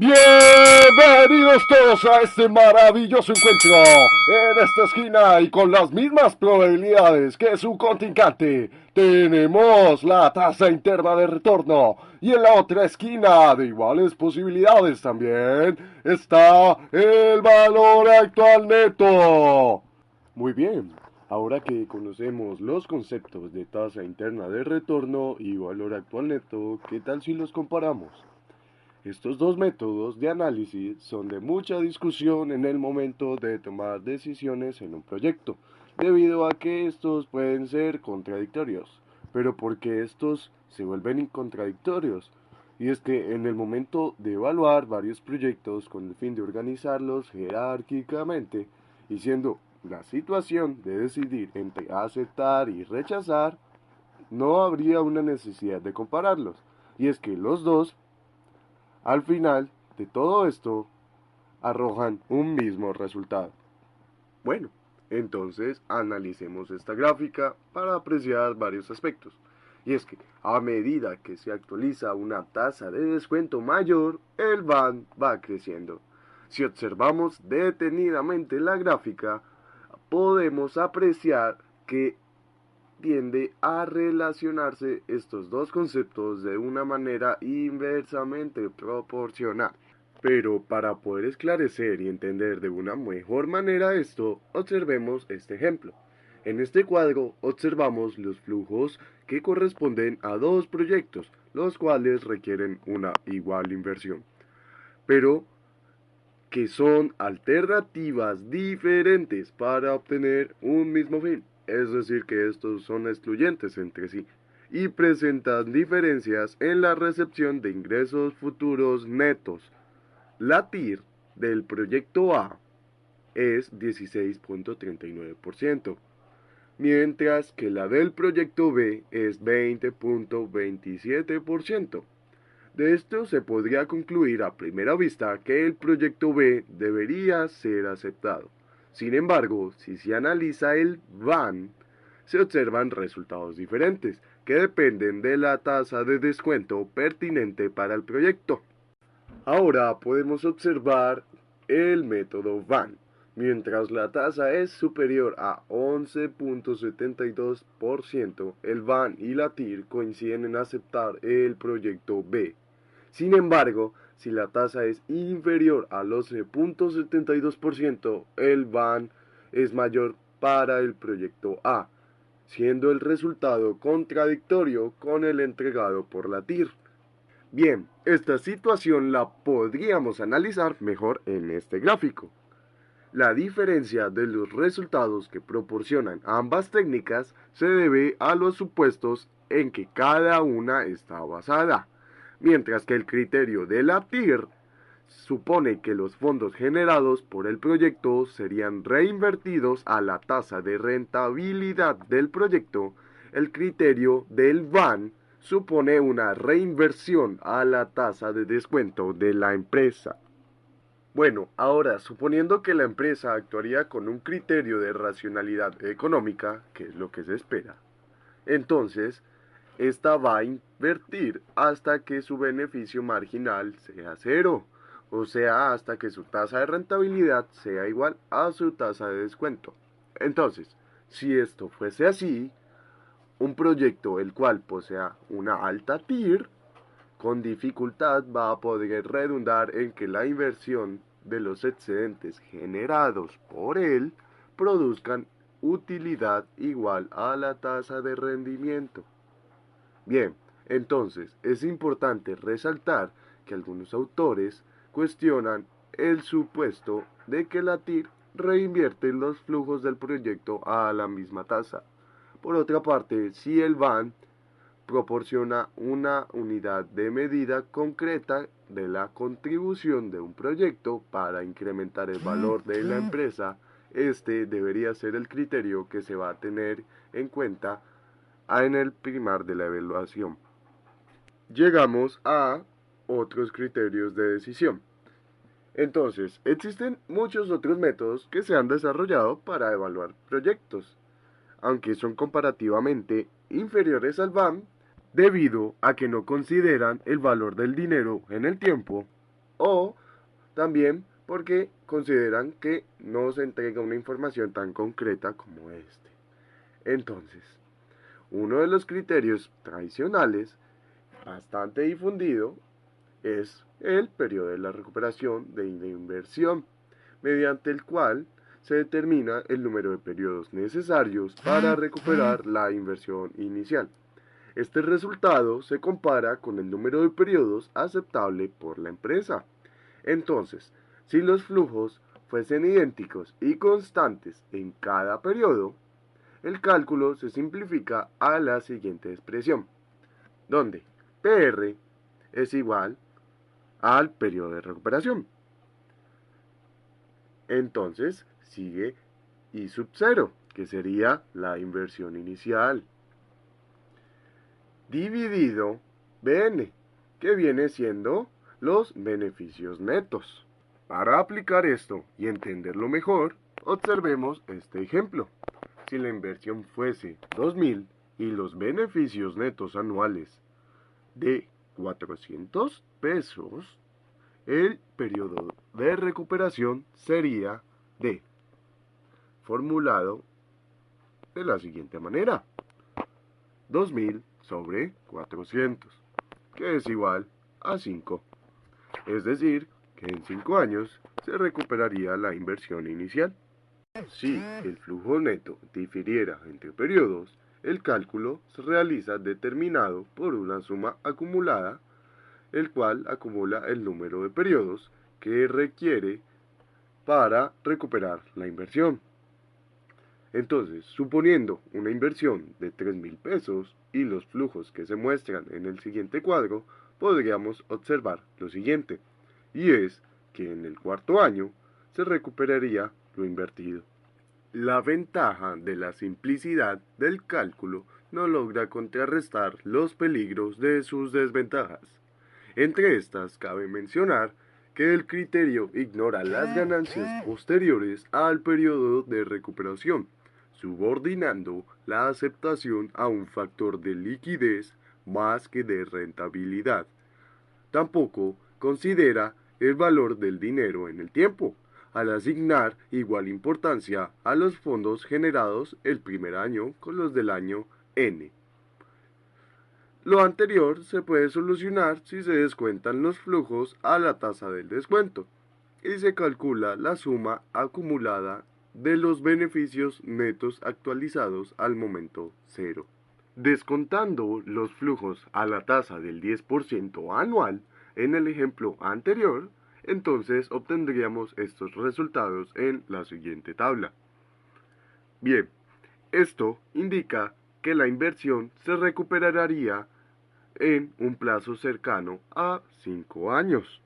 Bienvenidos todos a este maravilloso encuentro en esta esquina y con las mismas probabilidades que su contrincante. Tenemos la tasa interna de retorno y en la otra esquina de iguales posibilidades también está el valor actual neto. Muy bien, ahora que conocemos los conceptos de tasa interna de retorno y valor actual neto, ¿qué tal si los comparamos? Estos dos métodos de análisis son de mucha discusión en el momento de tomar decisiones en un proyecto, debido a que estos pueden ser contradictorios. Pero ¿por qué estos se vuelven contradictorios? Y es que en el momento de evaluar varios proyectos con el fin de organizarlos jerárquicamente, y siendo la situación de decidir entre aceptar y rechazar, no habría una necesidad de compararlos. Y es que los dos al final de todo esto, arrojan un mismo resultado. Bueno, entonces analicemos esta gráfica para apreciar varios aspectos. Y es que a medida que se actualiza una tasa de descuento mayor, el VAN va creciendo. Si observamos detenidamente la gráfica, podemos apreciar que tiende a relacionarse estos dos conceptos de una manera inversamente proporcional. Pero para poder esclarecer y entender de una mejor manera esto, observemos este ejemplo. En este cuadro observamos los flujos que corresponden a dos proyectos, los cuales requieren una igual inversión, pero que son alternativas diferentes para obtener un mismo fin, es decir, que estos son excluyentes entre sí y presentan diferencias en la recepción de ingresos futuros netos. La TIR del proyecto A es 16.39%, mientras que la del proyecto B es 20.27%. De esto se podría concluir a primera vista que el proyecto B debería ser aceptado. Sin embargo, si se analiza el VAN, se observan resultados diferentes, que dependen de la tasa de descuento pertinente para el proyecto. Ahora podemos observar el método VAN. Mientras la tasa es superior a 11.72%, el VAN y la TIR coinciden en aceptar el proyecto B. Sin embargo, si la tasa es inferior al 11.72%, el VAN es mayor para el proyecto A, siendo el resultado contradictorio con el entregado por la TIR. Bien, esta situación la podríamos analizar mejor en este gráfico. La diferencia de los resultados que proporcionan ambas técnicas se debe a los supuestos en que cada una está basada, mientras que el criterio de la TIR supone que los fondos generados por el proyecto serían reinvertidos a la tasa de rentabilidad del proyecto. El criterio del VAN supone una reinversión a la tasa de descuento de la empresa. Bueno, ahora, suponiendo que la empresa actuaría con un criterio de racionalidad económica, que es lo que se espera, entonces, esta va a invertir hasta que su beneficio marginal sea cero, o sea, hasta que su tasa de rentabilidad sea igual a su tasa de descuento. Entonces, si esto fuese así, un proyecto el cual posea una alta TIR, con dificultad va a poder redundar en que la inversión de los excedentes generados por él produzcan utilidad igual a la tasa de rendimiento. Bien, entonces es importante resaltar que algunos autores cuestionan el supuesto de que la TIR reinvierte los flujos del proyecto a la misma tasa. Por otra parte, si el VAN proporciona una unidad de medida concreta de la contribución de un proyecto para incrementar el valor de la empresa, este debería ser el criterio que se va a tener en cuenta en el primar de la evaluación. Llegamos a otros criterios de decisión. Entonces, existen muchos otros métodos que se han desarrollado para evaluar proyectos, aunque son comparativamente inferiores al BAM debido a que no consideran el valor del dinero en el tiempo, o también porque consideran que no se entrega una información tan concreta como este. Entonces, uno de los criterios tradicionales bastante difundido es el periodo de la recuperación de la inversión, mediante el cual se determina el número de periodos necesarios para recuperar la inversión inicial. Este resultado se compara con el número de periodos aceptable por la empresa. Entonces, si los flujos fuesen idénticos y constantes en cada periodo, el cálculo se simplifica a la siguiente expresión, donde PR es igual al periodo de recuperación. Entonces sigue I sub 0, que sería la inversión inicial, dividido BN, que viene siendo los beneficios netos. Para aplicar esto y entenderlo mejor, observemos este ejemplo. Si la inversión fuese 2.000 y los beneficios netos anuales de 400 pesos, el periodo de recuperación sería de, formulado de la siguiente manera: 2.000 sobre 400, que es igual a 5. Es decir, que en 5 años se recuperaría la inversión inicial. Si el flujo neto difiriera entre periodos, el cálculo se realiza determinado por una suma acumulada, el cual acumula el número de periodos que requiere para recuperar la inversión. Entonces, suponiendo una inversión de 3.000 pesos y los flujos que se muestran en el siguiente cuadro, podríamos observar lo siguiente, y es que en el cuarto año se recuperaría lo invertido. La ventaja de la simplicidad del cálculo no logra contrarrestar los peligros de sus desventajas. Entre estas cabe mencionar que el criterio ignora las ganancias posteriores al periodo de recuperación, subordinando la aceptación a un factor de liquidez más que de rentabilidad. Tampoco considera el valor del dinero en el tiempo, al asignar igual importancia a los fondos generados el primer año con los del año N. Lo anterior se puede solucionar si se descuentan los flujos a la tasa del descuento y se calcula la suma acumulada de los beneficios netos actualizados al momento cero. Descontando los flujos a la tasa del 10% anual en el ejemplo anterior, entonces obtendríamos estos resultados en la siguiente tabla. Bien, esto indica que la inversión se recuperaría en un plazo cercano a 5 años.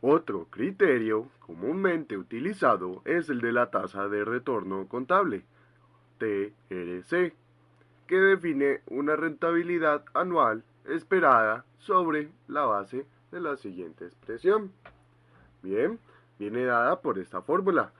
Otro criterio comúnmente utilizado es el de la tasa de retorno contable, TRC, que define una rentabilidad anual esperada sobre la base de la siguiente expresión. Bien, viene dada por esta fórmula,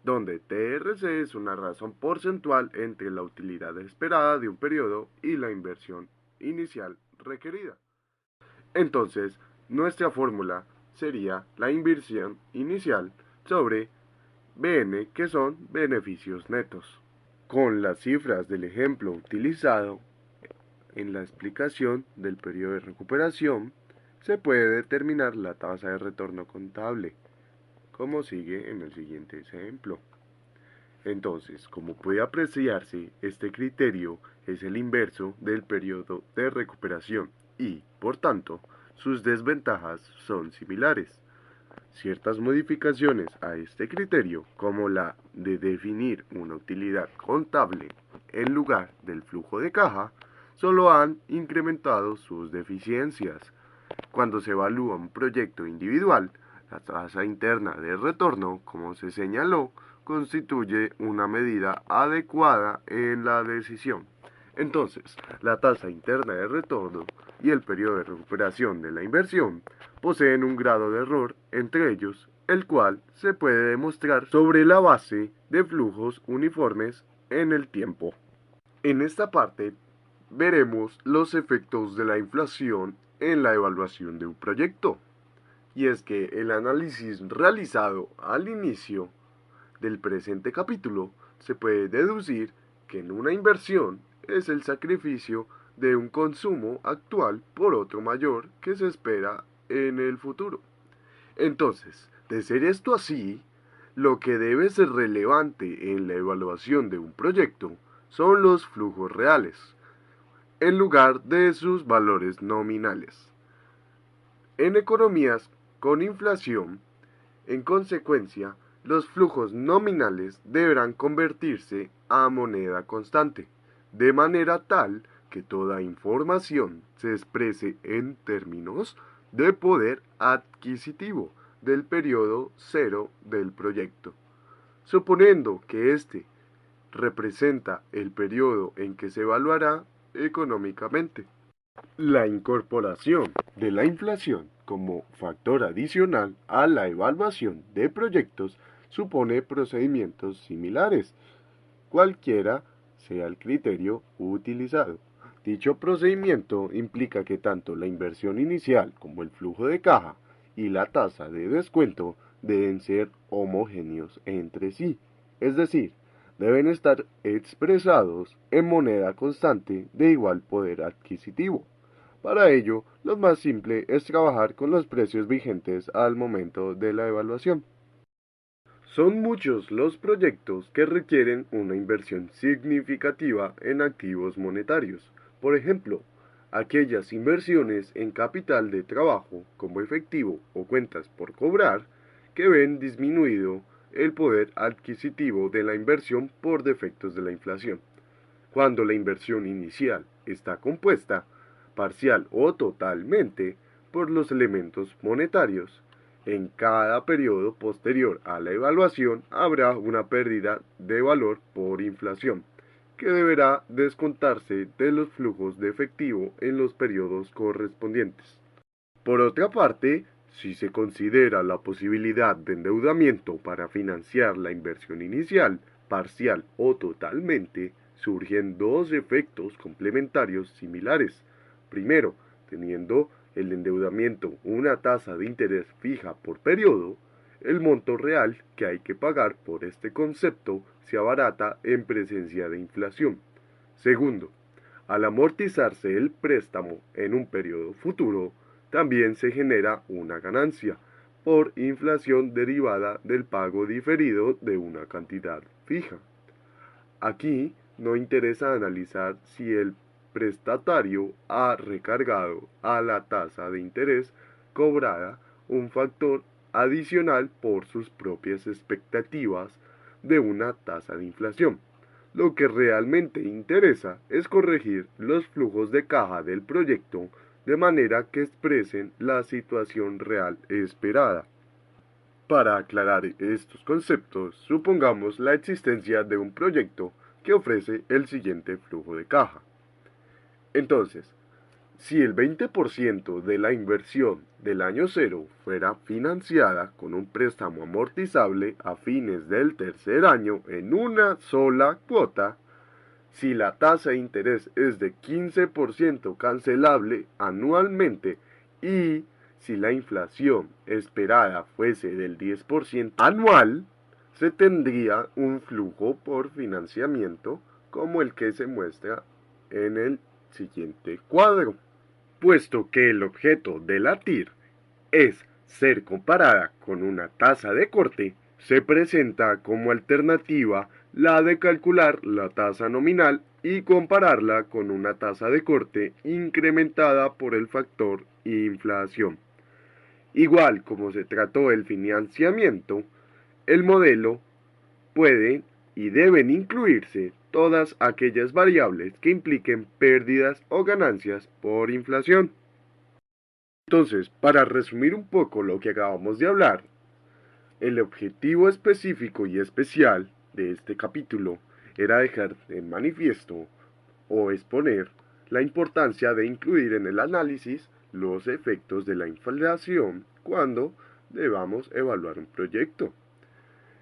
donde TRC es una razón porcentual entre la utilidad esperada de un periodo y la inversión inicial requerida. Entonces, nuestra fórmula sería la inversión inicial sobre BN, que son beneficios netos. Con las cifras del ejemplo utilizado en la explicación del periodo de recuperación, se puede determinar la tasa de retorno contable, como sigue en el siguiente ejemplo. Entonces, como puede apreciarse, este criterio es el inverso del periodo de recuperación y, por tanto, sus desventajas son similares. Ciertas modificaciones a este criterio, como la de definir una utilidad contable en lugar del flujo de caja, solo han incrementado sus deficiencias. Cuando se evalúa un proyecto individual, la tasa interna de retorno, como se señaló, constituye una medida adecuada en la decisión. Entonces, la tasa interna de retorno y el periodo de recuperación de la inversión poseen un grado de error entre ellos, el cual se puede demostrar sobre la base de flujos uniformes en el tiempo. En esta parte veremos los efectos de la inflación en la evaluación de un proyecto. y es que el análisis realizado al inicio del presente capítulo se puede deducir que en una inversión es el sacrificio de un consumo actual por otro mayor que se espera en el futuro. Entonces, de ser esto así, lo que debe ser relevante en la evaluación de un proyecto son los flujos reales, en lugar de sus valores nominales. En economías con inflación, en consecuencia, los flujos nominales deberán convertirse a moneda constante, de manera tal que toda información se exprese en términos de poder adquisitivo del periodo cero del proyecto, suponiendo que éste representa el periodo en que se evaluará económicamente. La incorporación de la inflación como factor adicional a la evaluación de proyectos supone procedimientos similares, cualquiera sea el criterio utilizado. Dicho procedimiento implica que tanto la inversión inicial como el flujo de caja y la tasa de descuento deben ser homogéneos entre sí, es decir, deben estar expresados en moneda constante de igual poder adquisitivo. Para ello, lo más simple es trabajar con los precios vigentes al momento de la evaluación. Son muchos los proyectos que requieren una inversión significativa en activos monetarios. Por ejemplo, aquellas inversiones en capital de trabajo como efectivo o cuentas por cobrar que ven disminuido el poder adquisitivo de la inversión por defectos de la inflación. Cuando la inversión inicial está compuesta, parcial o totalmente, por los elementos monetarios, en cada periodo posterior a la evaluación habrá una pérdida de valor por inflación, que deberá descontarse de los flujos de efectivo en los periodos correspondientes. Por otra parte, si se considera la posibilidad de endeudamiento para financiar la inversión inicial, parcial o totalmente, surgen dos efectos complementarios similares. Primero, teniendo el endeudamiento una tasa de interés fija por periodo, el monto real que hay que pagar por este concepto se abarata en presencia de inflación. Segundo, al amortizarse el préstamo en un periodo futuro, también se genera una ganancia por inflación derivada del pago diferido de una cantidad fija. Aquí no interesa analizar si el prestatario ha recargado a la tasa de interés cobrada un factor adicional por sus propias expectativas de una tasa de inflación. Lo que realmente interesa es corregir los flujos de caja del proyecto de manera que expresen la situación real esperada. Para aclarar estos conceptos, supongamos la existencia de un proyecto que ofrece el siguiente flujo de caja. Entonces, si el 20% de la inversión del año cero fuera financiada con un préstamo amortizable a fines del tercer año en una sola cuota, si la tasa de interés es de 15% cancelable anualmente y si la inflación esperada fuese del 10% anual, se tendría un flujo por financiamiento como el que se muestra en el siguiente cuadro. Puesto que el objeto de la TIR es ser comparada con una tasa de corte, se presenta como alternativa la de calcular la tasa nominal y compararla con una tasa de corte incrementada por el factor inflación. Igual como se trató el financiamiento, el modelo puede y deben incluirse todas aquellas variables que impliquen pérdidas o ganancias por inflación. Entonces, para resumir un poco lo que acabamos de hablar, el objetivo específico y especial de este capítulo era dejar en manifiesto o exponer la importancia de incluir en el análisis los efectos de la inflación cuando debamos evaluar un proyecto.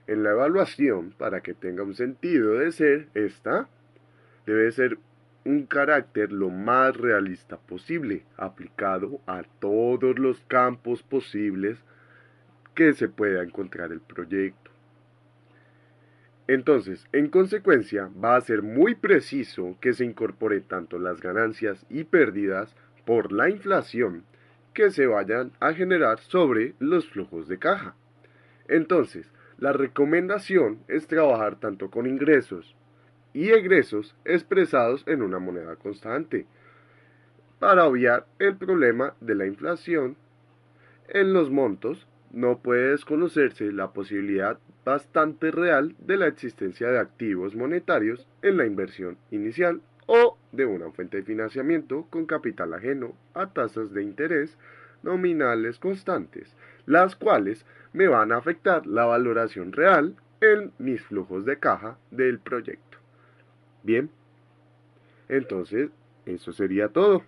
En la evaluación, para que tenga un sentido de ser, esta debe ser un carácter lo más realista posible, aplicado a todos los campos posibles que se pueda encontrar el proyecto. Entonces, en consecuencia, va a ser muy preciso que se incorpore tanto las ganancias y pérdidas por la inflación que se vayan a generar sobre los flujos de caja. Entonces, la recomendación es trabajar tanto con ingresos y egresos expresados en una moneda constante, para obviar el problema de la inflación. En los montos no puede desconocerse la posibilidad bastante real de la existencia de activos monetarios en la inversión inicial o de una fuente de financiamiento con capital ajeno a tasas de interés nominales constantes, las cuales me van a afectar la valoración real en mis flujos de caja del proyecto. Bien, entonces eso sería todo.